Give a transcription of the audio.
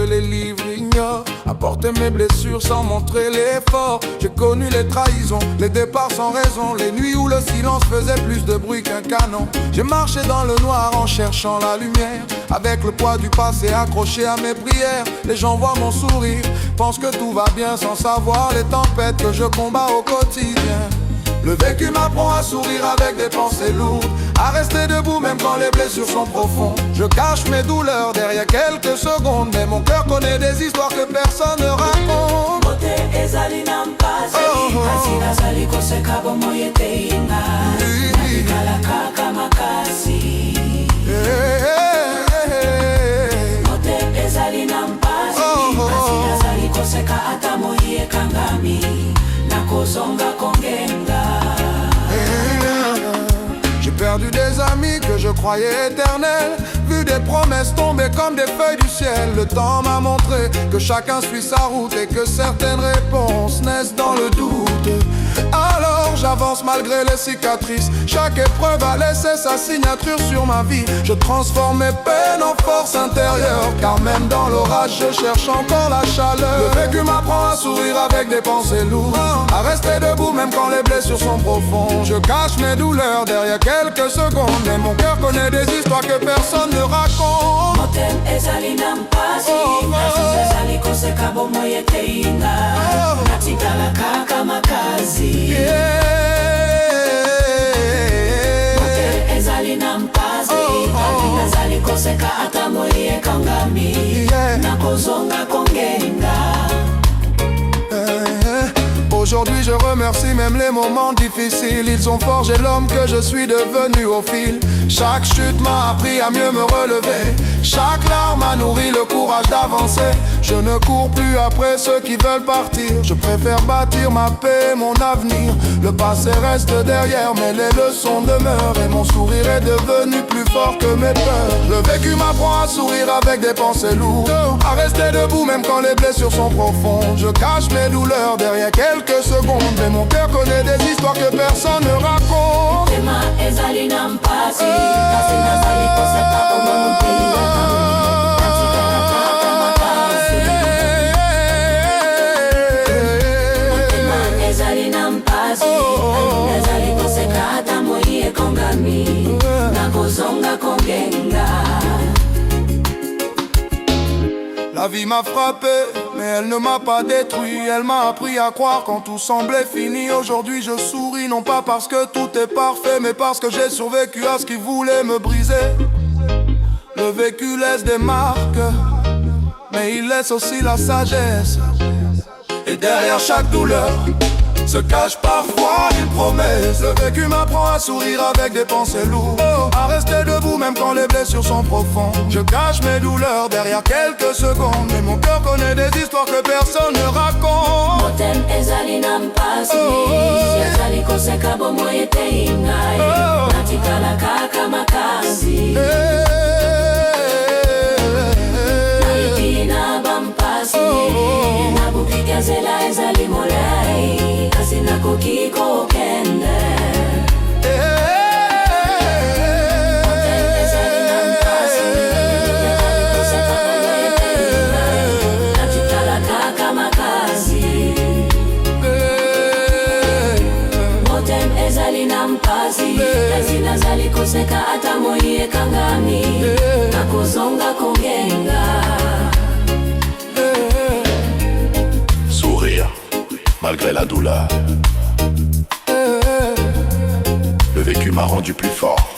les livres ignorent. Apporter mes blessures sans montrer l'effort. J'ai connu les trahisons, les départs sans raison, les nuits où le silence faisait plus de bruit qu'un canon. J'ai marché dans le noir en cherchant la lumière, avec le poids du passé accroché à mes prières. Les gens voient mon sourire, pensent que tout va bien sans savoir les tempêtes que je combats au quotidien. Le vécu m'apprend à sourire avec des pensées lourdes, à rester debout même quand les blessures sont profondes. Je cache mes douleurs derrière quelques secondes, mais mon cœur connaît des histoires que personne ne raconte. J'ai perdu des amis que je croyais éternels, vu des promesses tomber comme des feuilles du ciel. Le temps m'a montré que chacun suit sa route et que certaines réponses naissent dans le doute. Alors j'avance malgré les cicatrices, chaque épreuve a laissé sa signature sur ma vie. Je transforme mes peines en force intérieure, car même dans l'orage je cherche encore la chaleur. Le vécu m'apprend à sourire avec des pensées lourdes, à rester debout même quand les blessures sont profondes. Je cache mes douleurs derrière quelques secondes, mais mon cœur connaît des histoires que personne ne raconte. Aujourd'hui je remercie même les moments difficiles, ils ont forgé l'homme que je suis devenu au fil. Chaque chute m'a appris à mieux me relever, chaque larme a nourri le courage d'avancer. Je ne cours plus après ceux qui veulent partir, je préfère bâtir ma paix, mon avenir. Le passé reste derrière mais les leçons demeurent, et mon sourire est devenu plus fort que mes peurs. Le vécu m'apprend à sourire avec des pensées lourdes, à rester debout même quand les blessures sont profondes. Je cache mes douleurs derrière quelques secondes, mais mon cœur connaît des histoires que personne ne raconte. La vie m'a frappé, mais elle ne m'a pas détruit. Elle m'a appris à croire quand tout semblait fini. Aujourd'hui je souris, non pas parce que tout est parfait, mais parce que j'ai survécu à ce qui voulait me briser. Le vécu laisse des marques, mais il laisse aussi la sagesse. Et derrière chaque douleur se cache parfois une promesse. Le vécu m'apprend à sourire avec des pensées lourdes, à rester debout même quand les blessures sont profondes. Je cache mes douleurs derrière quelques secondes, mais mon cœur connaît des histoires que personne ne raconte. Sourire malgré la douleur. Le vécu m'a rendu plus fort.